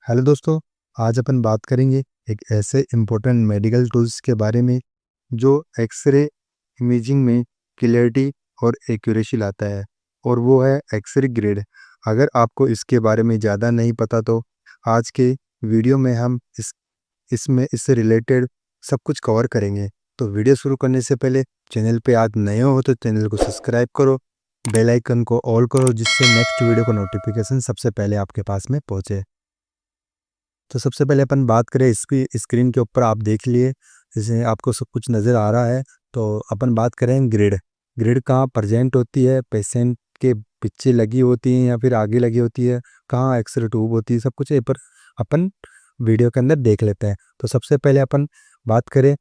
Hello दोस्तों। आज अपन बात करेंगे एक ऐसे इम्पोर्टेंट मेडिकल टूल्स के बारे में जो एक्सरे इमेजिंग में क्लियरिटी और एक्यूरेसी लाता है, और वो है एक्सरे ग्रिड। अगर आपको इसके बारे में ज़्यादा नहीं पता तो आज के वीडियो में हम इसमें इससे रिलेटेड सब कुछ कवर करेंगे। तो वीडियो शुरू करने से पहले चैनल पे आज नए हो तो चैनल को सब्सक्राइब करो, बेल आइकन को ऑल करो, जिससे नेक्स्ट वीडियो का नोटिफिकेशन सबसे पहले आपके पास में पहुंचे। तो सबसे पहले अपन बात करें, इसकी स्क्रीन के ऊपर आप देख लिए, जैसे आपको सब कुछ नज़र आ रहा है। तो अपन बात करें ग्रिड। ग्रिड कहाँ प्रेजेंट होती है, पेशेंट के पीछे लगी होती है या फिर आगे लगी होती है, कहाँ एक्सरे ट्यूब होती है, सब कुछ ये पर अपन वीडियो के अंदर देख लेते हैं। तो सबसे पहले अपन बात करें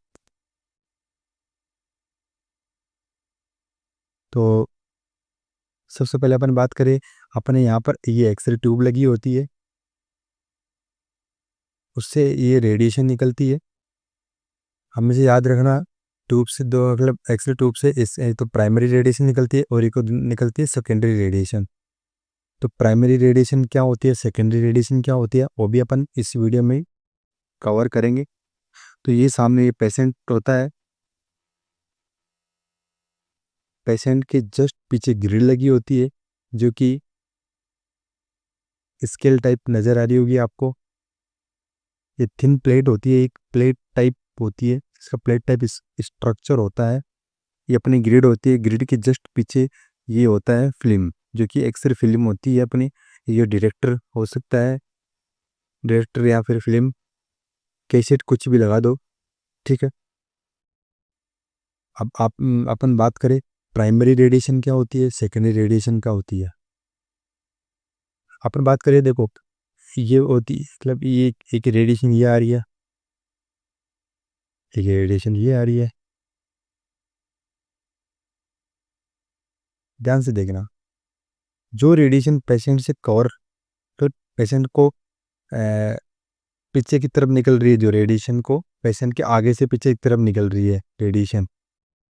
तो सबसे पहले अपन बात करें अपने यहाँ पर ये एक्सरे ट्यूब लगी होती है, उससे ये रेडिएशन निकलती है। हमेशा याद रखना, ट्यूब से दो मतलब एक्सरे ट्यूब से इस तो प्राइमरी रेडिएशन निकलती है और एक को निकलती है सेकेंडरी रेडिएशन। तो प्राइमरी रेडिएशन क्या होती है, सेकेंडरी रेडिएशन क्या होती है, वो भी अपन इस वीडियो में कवर करेंगे। तो ये सामने ये पेशेंट होता है, पेशेंट के जस्ट पीछे ग्रिल लगी होती है जो कि स्केल टाइप नज़र आ रही होगी आपको। ये थिन प्लेट होती है, एक प्लेट टाइप होती है, इसका प्लेट टाइप स्ट्रक्चर होता है। ये अपनी ग्रिड होती है, ग्रिड के जस्ट पीछे ये होता है फिल्म, जो कि एक्सरे फिल्म होती है अपनी। ये डायरेक्टर हो सकता है, डायरेक्टर या फिर फिल्म कैसेट कुछ भी लगा दो, ठीक है। अब आप अपन बात करें प्राइमरी रेडिएशन क्या होती है, सेकेंडरी रेडिएशन क्या होती है। अपन बात करें, देखो ये होती है मतलब ये एक रेडिएशन ये आ रही है, एक रेडिएशन ये आ रही है। ध्यान से देखना, जो रेडिएशन पेशेंट से कवर, तो पेशेंट को पीछे की तरफ निकल रही है, जो रेडिएशन को पेशेंट के आगे से पीछे की तरफ निकल रही है रेडिएशन,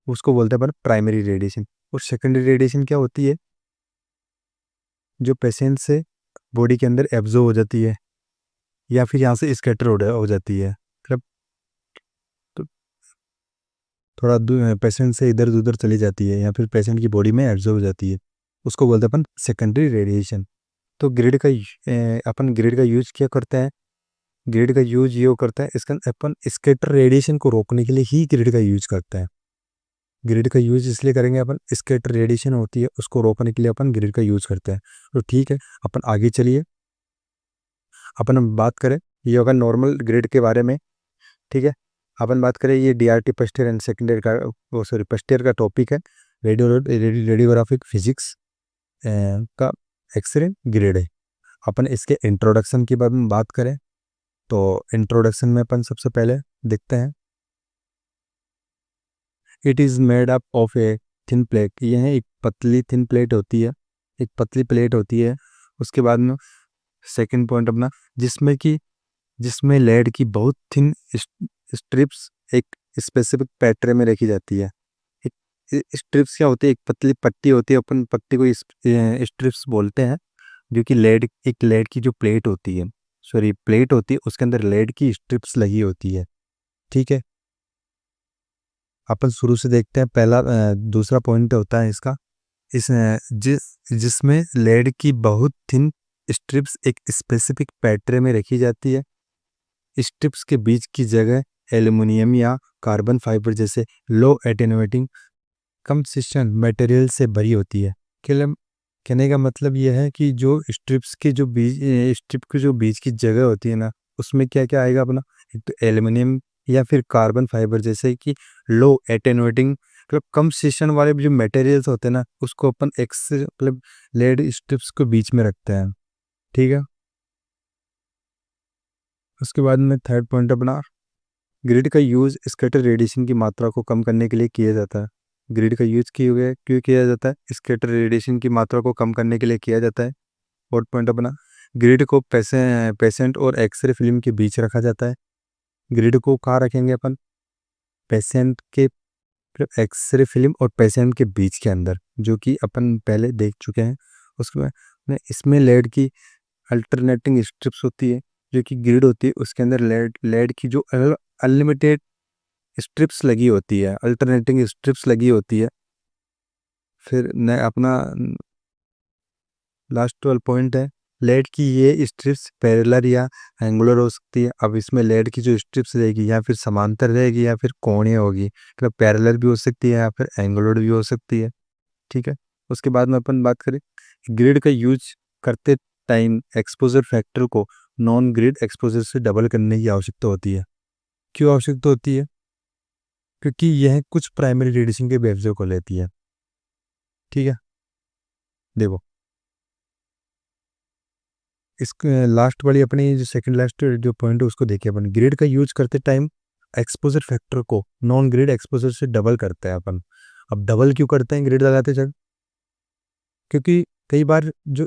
उसको बोलते हैं अपन प्राइमरी रेडिएशन। और सेकेंडरी रेडिएशन क्या होती है, जो पेशेंट से बॉडी के अंदर एब्जॉर्ब हो जाती है या फिर यहाँ से स्कैटर हो जाती है, मतलब तो थोड़ा पेशेंट से इधर उधर चली जाती है या फिर पेशेंट की बॉडी में एब्जॉर्ब हो जाती है, उसको बोलते हैं अपन सेकेंडरी रेडिएशन। तो ग्रिड का अपन ग्रिड का यूज क्या करते हैं, ग्रिड का यूज ये करता है, इसका अपन स्कैटर रेडिएशन को रोकने के लिए ही ग्रिड का यूज करते हैं। ग्रिड का यूज इसलिए करेंगे अपन, स्कैटर रेडिएशन होती है उसको रोकने के लिए अपन ग्रिड का यूज करते हैं। तो ठीक है, अपन आगे चलिए, अपन हम बात करें ये होगा नॉर्मल ग्रिड के बारे में, ठीक है। अपन बात करें ये DRT first year and second year का, वो सॉरी फर्स्ट ईयर का टॉपिक है, रेडियोग्राफिक फिजिक्स का एक्सरे ग्रिड है। अपन इसके इंट्रोडक्शन के बारे में बात करें तो इंट्रोडक्शन में अपन सबसे पहले देखते हैं, it is made up of a thin plate. यह एक पतली थिन प्लेट होती है, एक पतली प्लेट होती है। उसके बाद में सेकंड पॉइंट अपना, जिसमें लेड की बहुत थिन स्ट्रिप्स एक स्पेसिफिक पैटर्न में रखी जाती है। एक स्ट्रिप्स क्या होती है, एक पतली पट्टी होती है, अपन पट्टी को स्ट्रिप्स बोलते हैं, जो कि लेड की जो प्लेट होती है, सॉरी प्लेट होती है, उसके अंदर लेड की स्ट्रिप्स लगी होती है, ठीक है। अपन शुरू से देखते हैं, पहला दूसरा पॉइंट होता है इसका, इस जिसमें लेड की बहुत थिन स्ट्रिप्स एक स्पेसिफिक पैटर्न में रखी जाती है। स्ट्रिप्स के बीच की जगह एल्युमिनियम या कार्बन फाइबर जैसे लो एटेन्यूएटिंग कंसिस्टेंट मटेरियल से भरी होती है। केवल कहने का मतलब यह है कि जो स्ट्रिप्स के जो बीच स्ट्रिप के जो बीच की जगह होती है ना, उसमें क्या क्या आएगा अपना, एक तो एल्युमिनियम या फिर कार्बन फाइबर जैसे कि लो एटेन्यूएटिंग मतलब कम सेशन वाले जो मटेरियल्स होते हैं ना, उसको अपन एक्स मतलब लेड स्ट्रिप्स को बीच में रखते हैं, ठीक है। उसके बाद में थर्ड पॉइंट अपना, ग्रिड का यूज स्कैटर रेडिएशन की मात्रा को कम करने के लिए किया जाता है। ग्रिड का यूज क्यों किया जाता है, स्कैटर रेडिएशन की मात्रा को कम करने के लिए किया जाता है। फोर्थ पॉइंट अपना, ग्रिड को पेशेंट और एक्सरे फिल्म के बीच रखा जाता है। ग्रिड को कहाँ रखेंगे अपन, पेशेंट के एक्सरे फिल्म और पेशेंट के बीच के अंदर, जो कि अपन पहले देख चुके हैं। उसके बाद में इसमें लेड की अल्टरनेटिंग स्ट्रिप्स होती है, जो कि ग्रिड होती है उसके अंदर लेड लेड की जो अनलिमिटेड स्ट्रिप्स लगी होती है, अल्टरनेटिंग स्ट्रिप्स लगी होती है। फिर न अपना लास्ट वाला पॉइंट है, लेड की ये स्ट्रिप्स पैरेलल या एंगुलर हो सकती है। अब इसमें लेड की जो स्ट्रिप्स रहेगी या फिर समांतर रहेगी या फिर कोणीय होगी, मतलब पैरेलल भी हो सकती है या फिर एंगुलर भी हो सकती है। ठीक है। उसके बाद में अपन बात करें, ग्रिड का यूज करते टाइम एक्सपोजर फैक्टर को नॉन ग्रिड एक्सपोजर से डबल करने की आवश्यकता होती है। क्यों आवश्यकता होती है? क्योंकि यह कुछ प्राइमरी रेडिएशन के वेवज को लेती है। ठीक है। देखो, इस लास्ट वाली अपनी जो सेकंड लास्ट जो पॉइंट है उसको देखिए अपन, ग्रिड का यूज करते टाइम एक्सपोजर फैक्टर को नॉन ग्रिड एक्सपोजर से डबल करते हैं अपन। अब डबल क्यों करते हैं ग्रिड लगाते समय? क्योंकि कई बार जो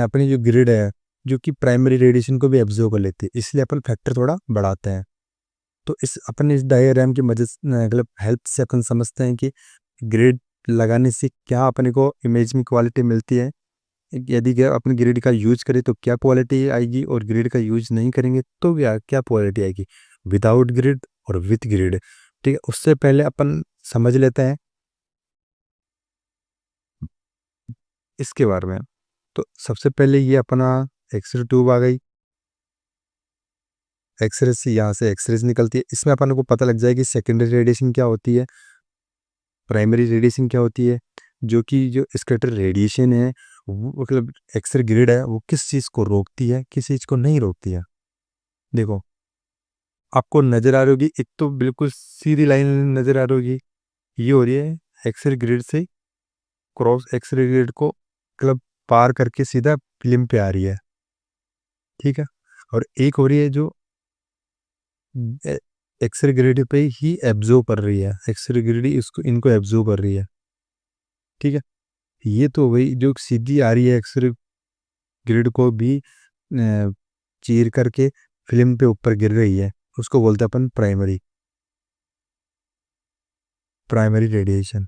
अपनी जो ग्रिड है जो कि प्राइमरी रेडिएशन को भी एब्जॉर्ब कर लेती है, इसलिए अपन फैक्टर थोड़ा बढ़ाते हैं। तो इस डायग्राम की मदद मतलब हेल्प से अपन समझते हैं कि ग्रिड लगाने से क्या अपने को इमेज में क्वालिटी मिलती है, यदि क्या अपन ग्रिड का यूज करें तो क्या क्वालिटी आएगी, और ग्रिड का यूज नहीं करेंगे तो क्या क्या क्वालिटी आएगी, विदाउट ग्रिड और विथ ग्रिड। ठीक है। उससे पहले अपन समझ लेते हैं इसके बारे में। तो सबसे पहले ये अपना एक्सरे ट्यूब आ गई, एक्सरे से यहाँ से एक्सरेज निकलती है। इसमें अपन को पता लग जाएगी कि सेकेंडरी रेडिएशन क्या होती है, प्राइमरी रेडिएशन क्या होती है। जो कि जो स्कैटर रेडिएशन है वो मतलब एक्सरे ग्रिड है वो किस चीज़ को रोकती है, किस चीज़ को नहीं रोकती है। देखो, आपको नज़र आ रही होगी, एक तो बिल्कुल सीधी लाइन नज़र आ रही होगी, ये हो रही है एक्सरे ग्रिड से क्रॉस, एक्सरे ग्रिड को मतलब पार करके सीधा फिल्म पे आ रही है। ठीक है। और एक हो रही है जो एक्सरे ग्रिड पे ही एब्जॉर्ब कर रही है, एक्सरे ग्रिड इसको इनको एब्जॉर्ब कर रही है। ठीक है। ये तो वही जो सीधी आ रही है एक्सरे ग्रिड को भी चीर करके फिल्म पे ऊपर गिर रही है, उसको बोलते हैं अपन प्राइमरी रेडिएशन।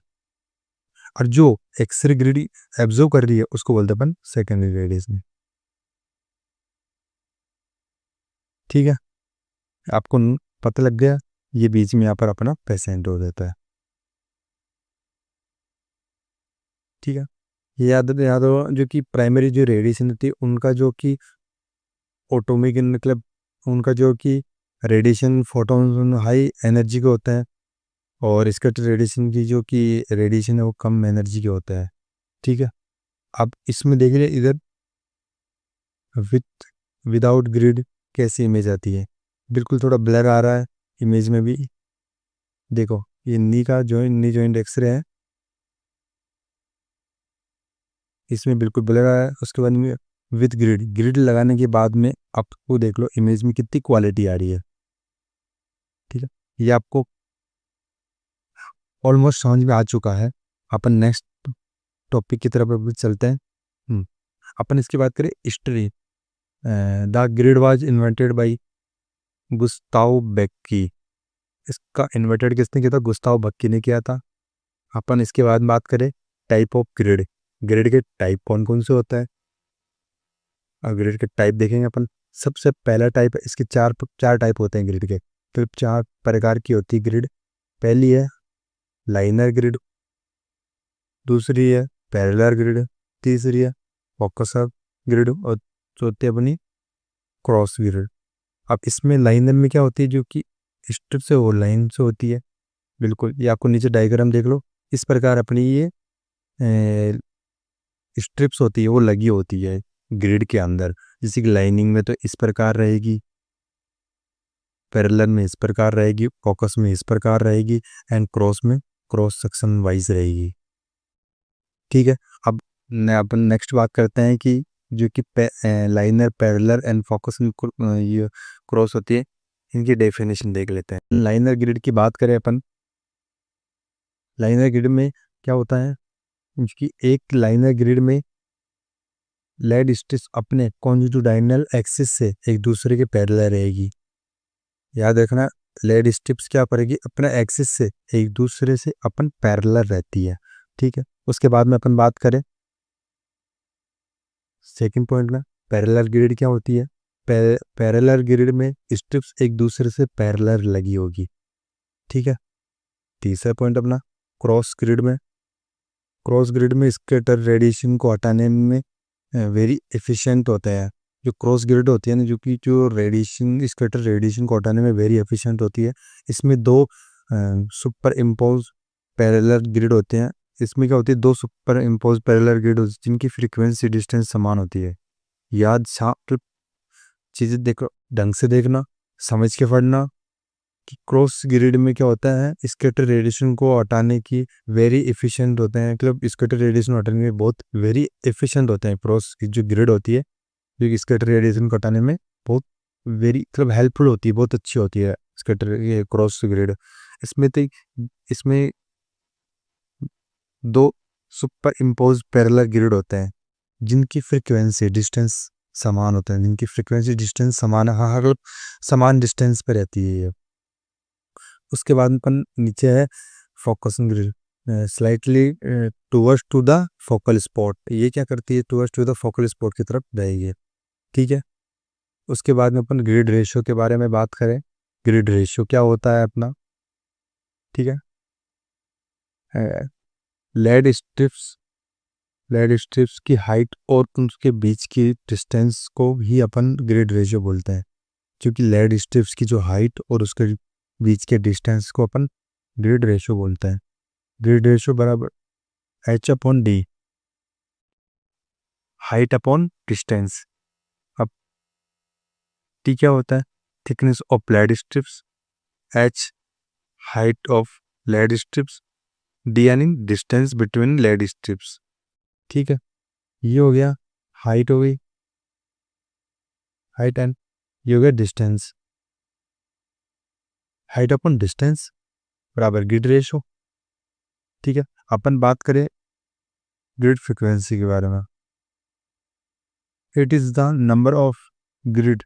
और जो एक्सरे ग्रिड एब्जॉर्ब कर रही है उसको बोलते हैं अपन सेकेंडरी रेडिएशन। ठीक है। आपको पता लग गया, ये बीच में यहाँ पर अपना पेशेंट हो जाता है। ठीक है। ये याद हो जो कि प्राइमरी जो रेडिएशन होती है उनका जो कि ऑटोमिक मतलब उनका जो कि रेडिएशन फोटोन हाई एनर्जी का होता है, और इसका रेडिएशन की जो कि रेडिएशन है वो कम एनर्जी का होता है। ठीक है। अब इसमें देख लिया इधर विथ विदाउट ग्रिड कैसी इमेज आती है, बिल्कुल थोड़ा ब्लर आ रहा है इमेज में भी। देखो, ये नी जॉइंट एक्सरे है, इसमें बिल्कुल ब्लर आ रहा है। उसके बाद में विथ ग्रिड, ग्रिड लगाने के बाद में आपको देख लो इमेज में कितनी क्वालिटी आ रही है। ठीक है। ये आपको ऑलमोस्ट समझ में आ चुका है। अपन नेक्स्ट टॉपिक की तरफ अभी चलते हैं। अपन इसकी बात करें history. The grid was invented by Gustav Becky. इसका इन्वेंटेड किसने किया था? गुस्ताव बक्की ने किया था। अपन इसके बाद बात करें टाइप ऑफ ग्रिड, ग्रिड के टाइप कौन कौन से होता है। और ग्रिड के टाइप देखेंगे अपन। सबसे पहला टाइप है, इसके चार चार टाइप होते हैं ग्रिड के, तो चार प्रकार की होती है ग्रिड। पहली है लाइनर ग्रिड, दूसरी है पैरेलल ग्रिड, तीसरी है फोकसर ग्रिड, और चौथी अपनी क्रॉस ग्रिड। अब इसमें लाइनर में क्या होती है, जो कि स्ट्रिप से और लाइन से होती है। बिल्कुल, ये आपको नीचे डायग्राम देख लो, इस प्रकार अपनी ये स्ट्रिप्स होती है वो लगी होती है ग्रिड के अंदर। जैसे कि लाइनिंग में तो इस प्रकार रहेगी, पैरेलल में इस प्रकार रहेगी, फोकस में इस प्रकार रहेगी, एंड क्रॉस में क्रॉस सेक्शन वाइज रहेगी। ठीक है। अब अपन नेक्स्ट बात करते हैं कि जो कि लाइनर पैरेलल एंड फोकस ये क्रॉस होती है, इनकी डेफिनेशन देख लेते हैं। लाइनर ग्रिड की बात करें अपन, लाइनर ग्रिड में क्या होता है कि एक लाइनर ग्रिड में लेड स्ट्रिप्स अपने कॉन्जिटूडाइनल एक्सिस से एक दूसरे के पैरेलल रहेगी। याद रखना, लेड स्ट्रिप्स क्या करेगी, अपने एक्सिस से एक दूसरे से अपन पैरेलल रहती है। ठीक है। उसके बाद में अपन बात करें सेकंड पॉइंट में, पैरेलल ग्रिड क्या होती है। पैरेलल ग्रिड में स्ट्रिप्स एक दूसरे से पैरेलल लगी होगी। ठीक है। तीसरा पॉइंट अपना क्रॉस ग्रिड में स्कैटर रेडिएशन को हटाने में वेरी एफिशिएंट होता है। जो क्रॉस ग्रिड होती है ना, जो रेडिएशन स्कैटर रेडिएशन को हटाने में वेरी एफिशिएंट होती है। इसमें दो सुपर इम्पोज पैरेलल ग्रिड होते हैं। इसमें क्या होती है, दो सुपर इम्पोज पैरेलल ग्रिड होती है जिनकी फ्रीक्वेंसी डिस्टेंस समान होती है। चीज़ें देखो, ढंग से देखना, समझ के पढ़ना कि क्रॉस ग्रिड में क्या होता है, स्कैटर रेडिएशन को हटाने की वेरी एफिशिएंट होते हैं। मतलब स्कैटर रेडिएशन हटाने में बहुत वेरी एफिशिएंट होते हैं। क्रॉस की जो ग्रिड होती है, जो स्कैटर रेडिएशन को हटाने में बहुत वेरी मतलब हेल्पफुल होती है, बहुत अच्छी होती है स्कैटर ये क्रॉस ग्रिड। इसमें दो सुपर इम्पोज पैरेलल ग्रिड होते हैं जिनकी फ्रीक्वेंसी डिस्टेंस समान होते हैं। जिनकी फ्रीक्वेंसी डिस्टेंस समान हर समान डिस्टेंस पे रहती है ये। उसके बाद अपन नीचे है focusing grid, slightly towards to the focal spot. ये क्या करती है, towards to the focal spot की तरफ जाएगी। ठीक है। उसके बाद में अपन ग्रिड रेशियो के बारे में बात करें। ग्रिड रेशियो क्या होता है अपना, ठीक है। लेड स्ट्रिप्स की हाइट और उनके बीच की डिस्टेंस को ही अपन ग्रिड रेशियो बोलते हैं। क्योंकि लेड स्ट्रिप्स की जो हाइट और उसके बीच के डिस्टेंस को अपन ग्रिड रेशियो बोलते हैं। ग्रिड रेशियो बराबर H/D, हाइट अपॉन डिस्टेंस। अब T क्या होता है, thickness of lead strips, H height of lead strips, D यानी डिस्टेंस बिटवीन लेड स्ट्रिप्स। ठीक है। ये हो गया हाइट, हो गई हाइट, एंड ये हो गया डिस्टेंस। हाइट अपॉन डिस्टेंस बराबर ग्रिड रेशियो। ठीक है। अपन बात करें ग्रिड फ्रीक्वेंसी के बारे में। It is the number of grid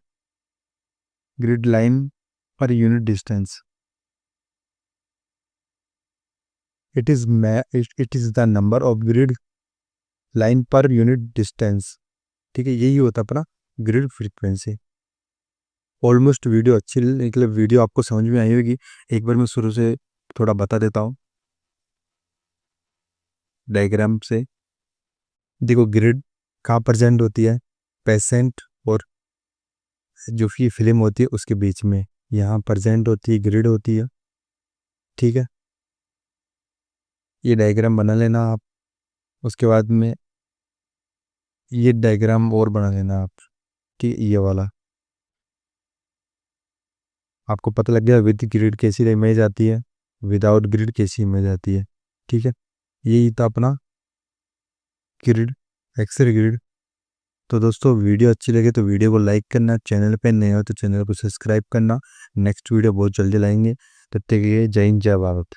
line per unit distance. It is the number of grid line per unit distance. ठीक है। यही होता अपना ग्रिड फ्रीक्वेंसी। ऑलमोस्ट वीडियो अच्छी, मतलब वीडियो आपको समझ में आई होगी। एक बार मैं शुरू से थोड़ा बता देता हूँ डायग्राम से। देखो, ग्रिड कहाँ प्रेजेंट होती है, पेशेंट और जो भी फिल्म होती है उसके बीच में यहाँ प्रेजेंट होती है, ग्रिड होती है। ठीक है। ये डायग्राम बना लेना आप। उसके बाद में ये डायग्राम और बना लेना आप। ठीक है। ये वाला आपको पता लग गया विद ग्रिड कैसी इमेज आती है, विदाउट ग्रिड कैसी इमेज आती है। ठीक है। यही था अपना ग्रिड, एक्सरे ग्रिड। तो दोस्तों, वीडियो अच्छी लगे तो वीडियो को लाइक करना, चैनल पे नए हो तो चैनल को सब्सक्राइब करना। नेक्स्ट वीडियो बहुत जल्दी लाएंगे। तब तक के लिए जय हिंद, जय भारत।